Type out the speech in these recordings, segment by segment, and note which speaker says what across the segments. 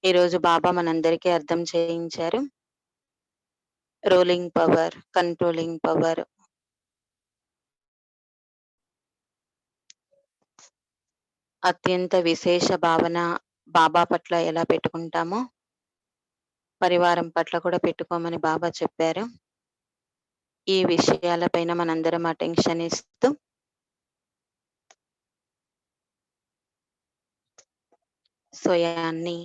Speaker 1: ఈరోజు బాబా మనందరికీ అర్థం చేయించారు. Ruling power, controlling power. అత్యంత విశేష భావన బాబా పట్ల ఎలా పెట్టుకుంటామో, పరివారం పట్ల కూడా పెట్టుకోమని బాబా చెప్పారు. ఈ విషయాలపైన మనందరం అటెన్షన్ ఇస్తూ స్వయాన్ని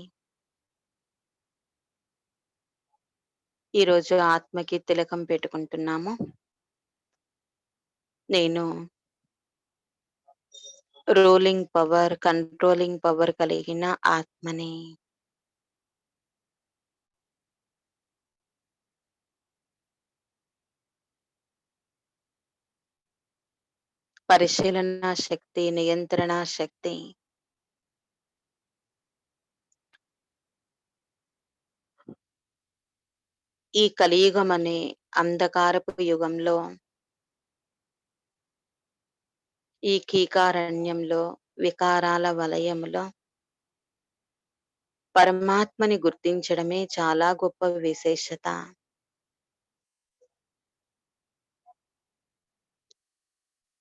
Speaker 1: ఈరోజు ఆత్మకి తిలకం పెట్టుకుంటున్నాము. నేను రూలింగ్ పవర్, కంట్రోలింగ్ పవర్ కలిగిన ఆత్మని. పరిశీలన శక్తి, నియంత్రణ శక్తి ఈ కలియుగం అనే అంధకారపు యుగంలో, ఈ కీకారణ్యంలో, వికారాల వలయములో పరమాత్మని గుర్తించడమే చాలా గొప్ప విశేషత.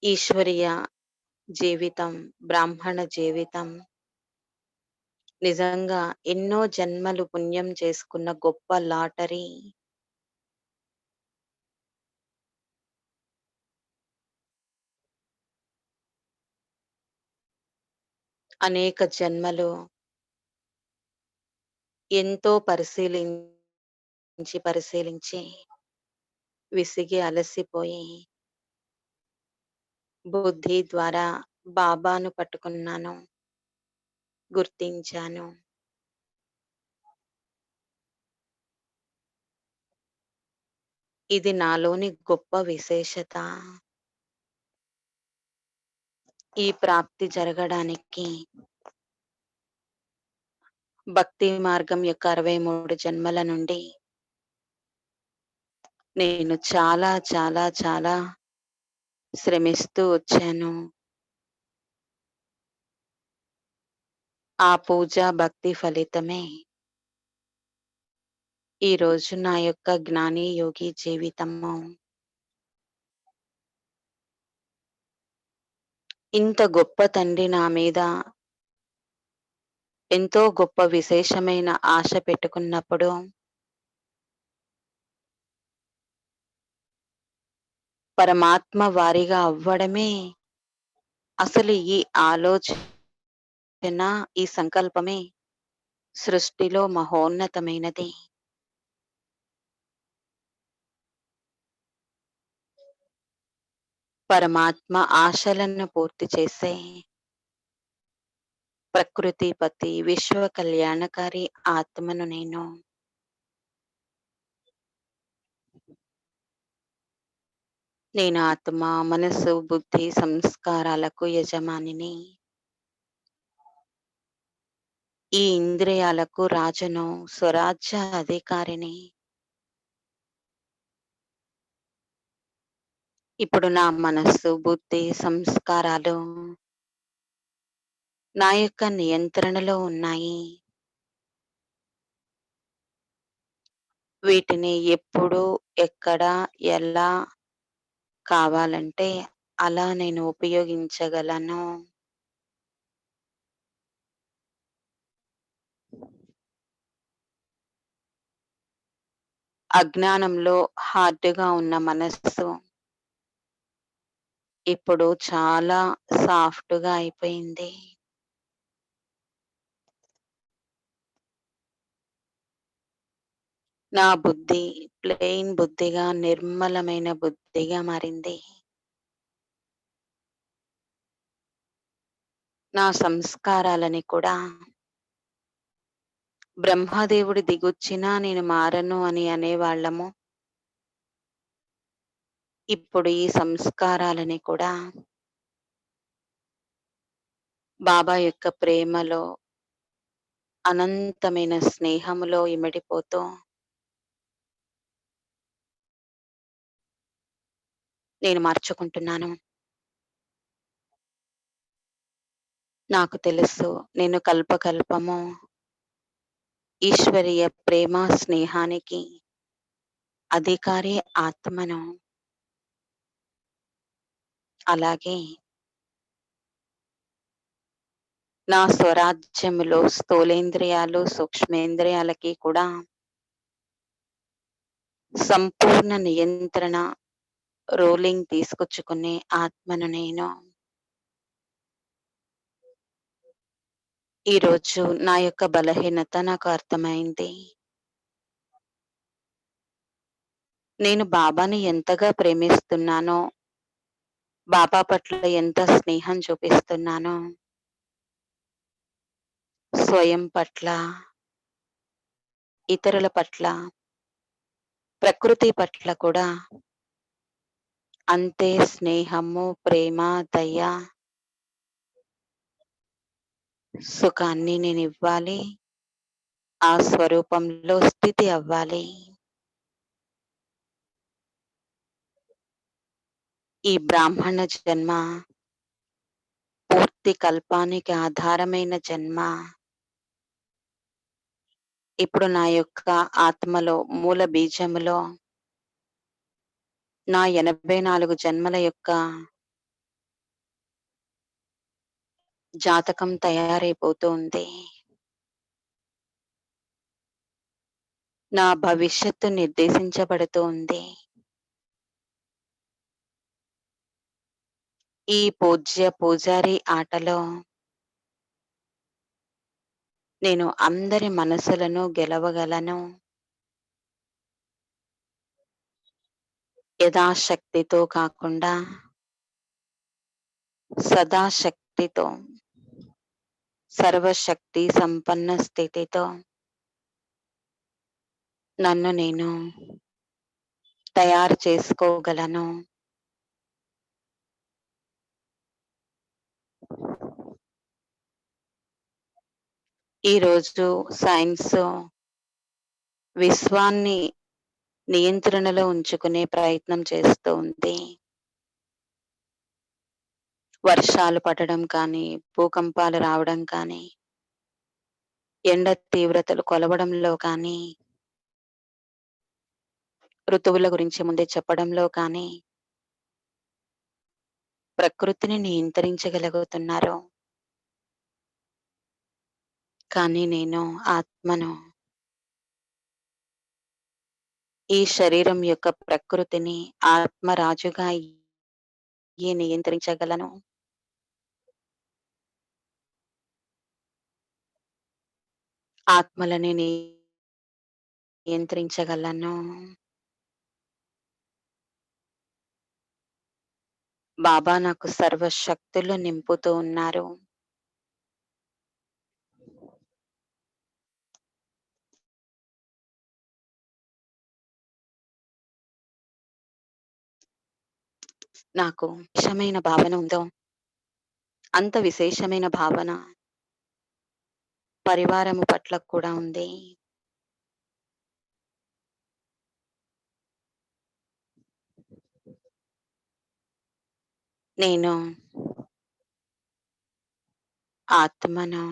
Speaker 1: ఈశ్వరీయ జీవితం, బ్రాహ్మణ జీవితం నిజంగా ఎన్నో జన్మలు పుణ్యం చేసుకున్న గొప్ప లాటరీ. అనేక జన్మలు ఎంతో పరిశీలించి విసిగి అలసిపోయి బుద్ధి ద్వారా బాబాను పట్టుకున్నాను, గుర్తించాను. ఇది నాలోని గొప్ప విశేషత. ఈ ప్రాప్తి జరగడానికి భక్తి మార్గం యొక్క 63 జన్మల నుండి నేను చాలా చాలా చాలా శ్రమిస్తూ వచ్చాను. ఆ పూజ భక్తి ఫలితమే ఈరోజు నా యొక్క జ్ఞాని యోగి జీవితము. ఇంత గొప్ప తండ్రి నా మీద ఎంతో గొప్ప విశేషమైన ఆశ పెట్టుకున్నప్పుడు పరమాత్మ వారిగా అవ్వడమే అసలు ఈ ఆలోచన, ఈ సంకల్పమే సృష్టిలో మహోన్నతమైనది. పరమాత్మ ఆశలను పూర్తి చేసే ప్రకృతిపతి, విశ్వ కళ్యాణకారి ఆత్మను నేను. నేను ఆత్మ, మనసు, బుద్ధి, సంస్కారాలకు యజమానిని. ఈ ఇంద్రియాలకు రాజును, స్వరాజ్య అధికారిని. ఇప్పుడు నా మనస్సు, బుద్ధి, సంస్కారాలు నా యొక్క నియంత్రణలో ఉన్నాయి. వీటిని ఎప్పుడు, ఎక్కడ, ఎలా కావాలంటే అలా నేను ఉపయోగించగలను. అజ్ఞానంలో హార్డ్‌గా ఉన్న మనస్సు ఇప్పుడు చాలా సాఫ్ట్‌గా అయిపోయింది. నా బుద్ధి ప్లెయిన్ బుద్ధిగా, నిర్మలమైన బుద్ధిగా మారింది. నా సంస్కారాలని కూడా బ్రహ్మదేవుడు దిగొచ్చినా నేను మారను అని అనేవాళ్ళము. ఇప్పుడు ఈ సంస్కారాలని కూడా బాబా యొక్క ప్రేమలో, అనంతమైన స్నేహములో ఇమిడిపోతూ నేను మార్చుకుంటున్నాను. నాకు తెలుసు నేను కల్పకల్పము ఈశ్వరీయ ప్రేమ స్నేహానికి అధికారి ఆత్మను. అలాగే నా స్వరాజ్యములో స్థూలేంద్రియాలు, సూక్ష్మేంద్రియాలకి కూడా సంపూర్ణ నియంత్రణ, రూలింగ్ తీసుకొచ్చుకునే ఆత్మను నేను. ఈరోజు నా యొక్క బలహీనత నాకు అర్థమైంది. నేను బాబాని ఎంతగా ప్రేమిస్తున్నానో, బాబా పట్ల ఎంత స్నేహం చూపిస్తున్నానో, స్వయం పట్ల, ఇతరుల పట్ల, ప్రకృతి పట్ల కూడా అంతే స్నేహము, ప్రేమ, దయ, సుఖాన్ని నేనివ్వాలి. ఆ స్వరూపంలో స్థితి అవ్వాలి. ఈ బ్రాహ్మణ జన్మ పూర్తి కల్పానికి ఆధారమైన జన్మ. ఇప్పుడు నా యొక్క ఆత్మలో, మూల బీజములో నా 84 జన్మల యొక్క జాతకం తయారైపోతూ ఉంది. నా భవిష్యత్తు నిర్దేశించబడుతూ ఉంది. ఈ పూజ్య పూజారి ఆటలో నేను అందరి మనసులను గెలవగలను. యథాశక్తితో కాకుండా సదాశక్తితో, సర్వశక్తి సంపన్న స్థితితో నన్ను నేను తయారు చేసుకోగలను. ఈరోజు సైన్స్ విశ్వాన్ని నియంత్రణలో ఉంచుకునే ప్రయత్నం చేస్తూ ఉంది. వర్షాలు పడడం కానీ, భూకంపాలు రావడం కానీ, ఎండ తీవ్రతలు కొలవడంలో కానీ, ఋతువుల గురించి ముందే చెప్పడంలో కానీ, ప్రకృతిని నియంత్రించగలుగుతున్నారు. కానీ నేను ఆత్మను. ఈ శరీరం యొక్క ప్రకృతిని ఆత్మరాజుగా అయ్యి నియంత్రించగలను. ఆత్మలని నియంత్రించగలను. బాబా నాకు సర్వశక్తులు నింపుతూ ఉన్నారు. నాకు విశేషమైన భావన ఉందో, అంత విశేషమైన భావన పరివారము పట్ల కూడా ఉంది. నేను ఆత్మను.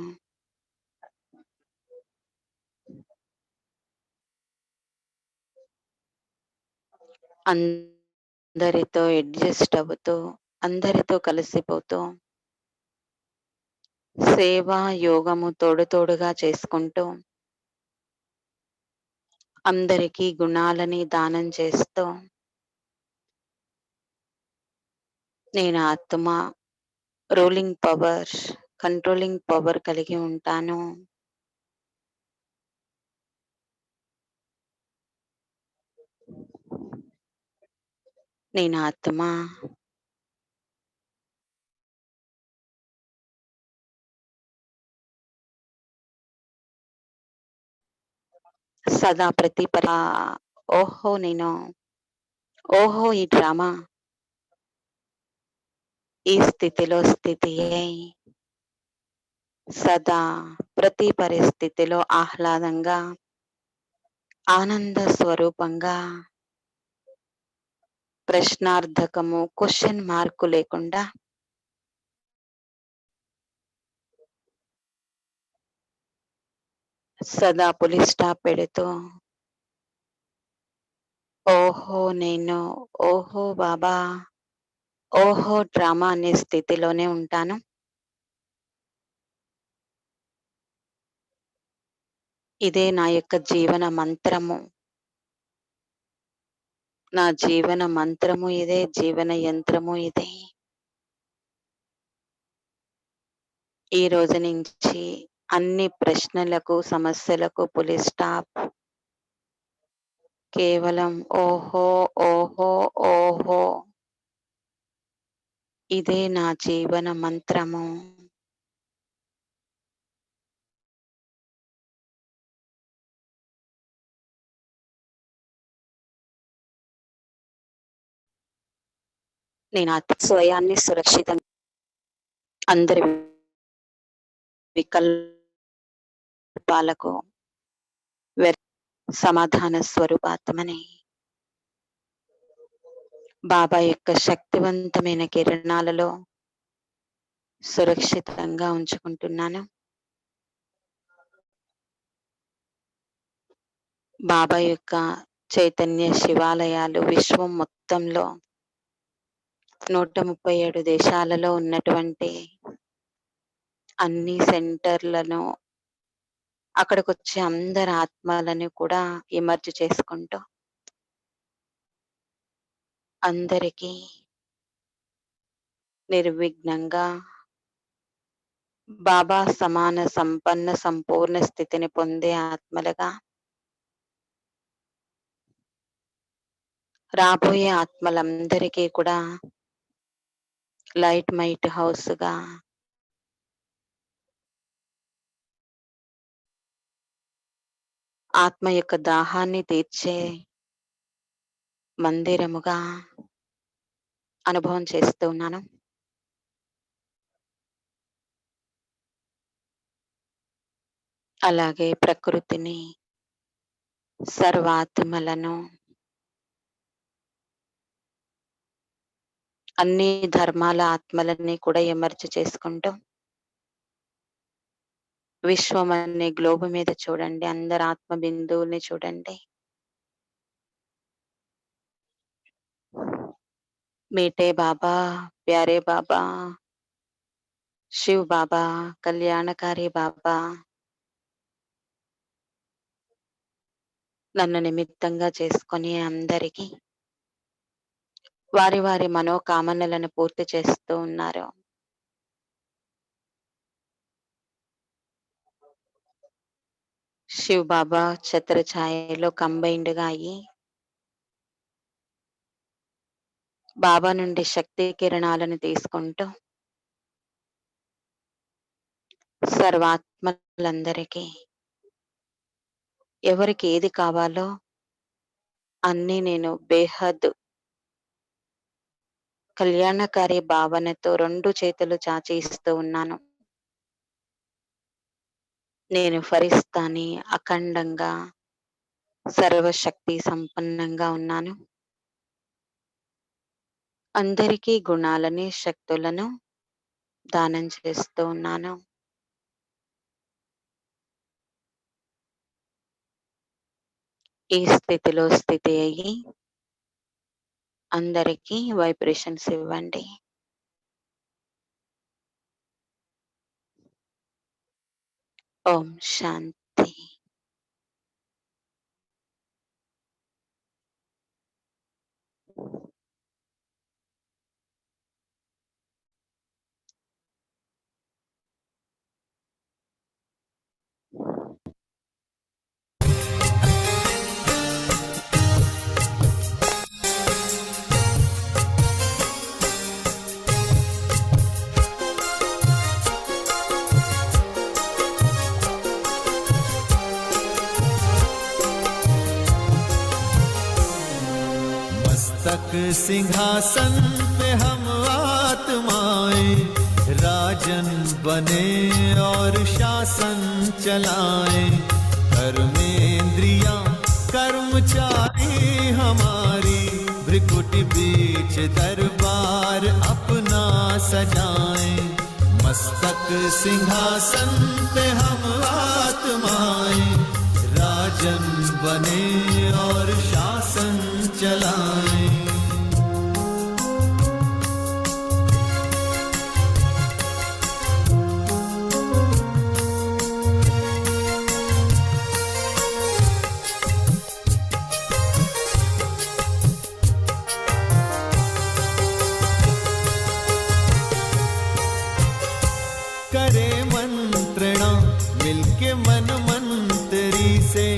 Speaker 1: అందరితో అడ్జస్ట్ అవుతూ, అందరితో కలిసిపోతూ, సేవా యోగము తోడు తోడుగా చేసుకుంటూ, అందరికీ గుణాలని దానం చేస్తూ, నేను ఆత్మ రూలింగ్ పవర్, కంట్రోలింగ్ పవర్ కలిగి ఉంటాను. నేను ఆత్మ. సదా ప్రతి ఓహో! ఓహో! ఈ డ్రామా ఈ స్థితిలో స్థితియే. సదా ప్రతి పరిస్థితిలో ఆహ్లాదంగా, ఆనంద స్వరూపంగా, ప్రశ్నార్థకము క్వెషన్ మార్క్ లేకుండా సదా పులి స్టాప్ పెడుతూ ఓహో! నేను, ఓహో! బాబా, ఓహో! డ్రామా అనే స్థితిలోనే ఉంటాను. ఇదే నా యొక్క జీవన మంత్రము. నా జీవన మంత్రము ఇదే, జీవన యంత్రము ఇదే. ఈ రోజు నుంచి అన్ని ప్రశ్నలకు, సమస్యలకు పులి స్టాప్. కేవలం ఓహో! ఓహో! ఓహో! ఇదే నా జీవన మంత్రము. నేను స్వయాన్ని సురక్షితంగా అందరి వికల్పాలకు సమాధాన స్వరూపాత్మని బాబా యొక్క శక్తివంతమైన కిరణాలలో సురక్షితంగా ఉంచుకుంటున్నాను. బాబా యొక్క చైతన్య శివాలయాలు విశ్వం మొత్తంలో 137 దేశాలలో ఉన్నటువంటి అన్ని సెంటర్‌లను అక్కడికొచ్చే అందరి ఆత్మలను కూడా ఇమర్జ్ చేసుకుంటూ అందరికీ నిర్విఘ్నంగా బాబా సమాన సంపన్న సంపూర్ణ స్థితిని పొందే ఆత్మలుగా రాబోయే ఆత్మలందరికీ కూడా లైట్ మైట్ హౌస్‌గా ఆత్మ యొక్క దాహాన్ని తీర్చే మందిరముగా అనుభవం చేస్తూ ఉన్నాను. అలాగే ప్రకృతిని, సర్వాత్మలను, అన్ని ధర్మాల ఆత్మలని కూడా ఎమర్జ్ చేసుకుంటూ విశ్వం అనే గ్లోబ్ మీద చూడండి. అందరి ఆత్మ బిందువుల్ని చూడండి. మీటే బాబా, ప్యారే బాబా, శివ్ బాబా, కళ్యాణకారి బాబా నన్ను నిమిత్తంగా చేసుకొని అందరికీ వారి వారి మనోకామనలను పూర్తి చేస్తూ ఉన్నారు. శివ్ బాబా ఛత్రఛాయలో కంబైన్డ్‌గా అయ్యి బాబా నుండి శక్తి కిరణాలను తీసుకుంటూ సర్వాత్మలందరికీ ఎవరికి ఏది కావాలో అన్నీ నేను బేహద్ కళ్యాణకారి భావనతో 2 చేతులు చాచి ఇస్తూ ఉన్నాను. నేను ఫరిస్తాని అఖండంగా సర్వశక్తి సంపన్నంగా ఉన్నాను. అందరికీ గుణాలని, శక్తులను దానం చేస్తూ ఉన్నాను. ఈ స్థితిలో స్థితి అయ్యి అందరికీ వైబ్రేషన్స్ ఇవ్వండి. ఓం శాంతి.
Speaker 2: मस्तक सिंहासन पे हम आत्माएं राजन बने और शासन चलाएं। कर्मेंद्रियां कर्मचारी हमारी भ्रिकुटी बीच दरबार अपना सजाएं। मस्तक सिंहासन पे हम आत्माएं बने और शासन चलाएं। करे मंत्रणा मिलके मन मंत्री से,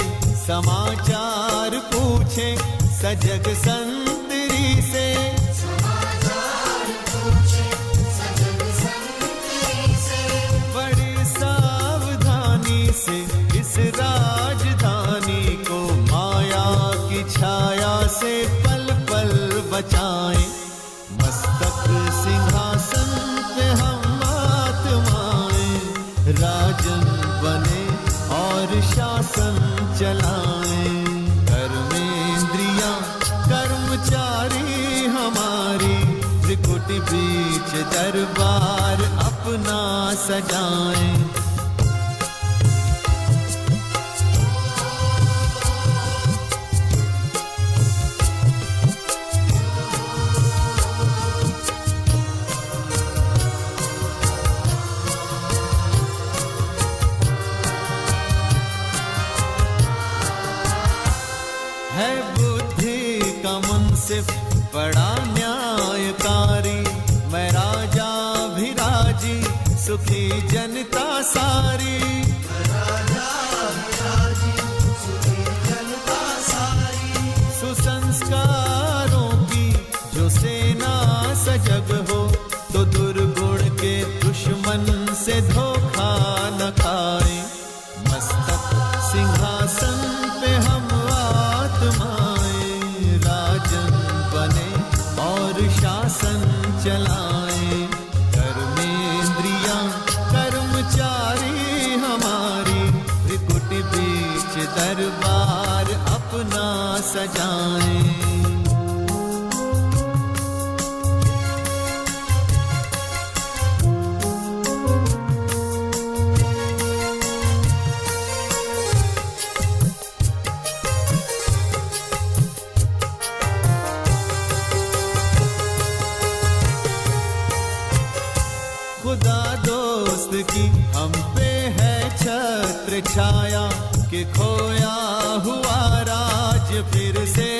Speaker 2: समाचार पूछे सजग संतरी से। बड़ी सावधानी से इस राजधानी को माया की छाया से पल पल बचाएं। मस्तक सिंहासन पे हम राजन बने और शासन चलाएं। कर्मेंद्रियां कर्मचारी हमारी, त्रिकुट बीच दरबार अपना सजाएं। है बुद्धि का मुंसिफ बड़ा न्यायकारी, मैं राजा भी राजी सुखी जनता सारी। सुसंस्कारों की जो सेना सजग हो, तो दुर्गुण के दुश्मन से धोखा न खाए। मस्तक सिंहासन पे हम आत्माएं, राजन बने और शासन चलाएं। कर्मेंद्रियां कर्मचारी हमारी, त्रिकुट बीच दरबार अपना सजाएं। खुदा दोस्त की हम पे है छत्र छाया, कि खोया हुआ राज फिर से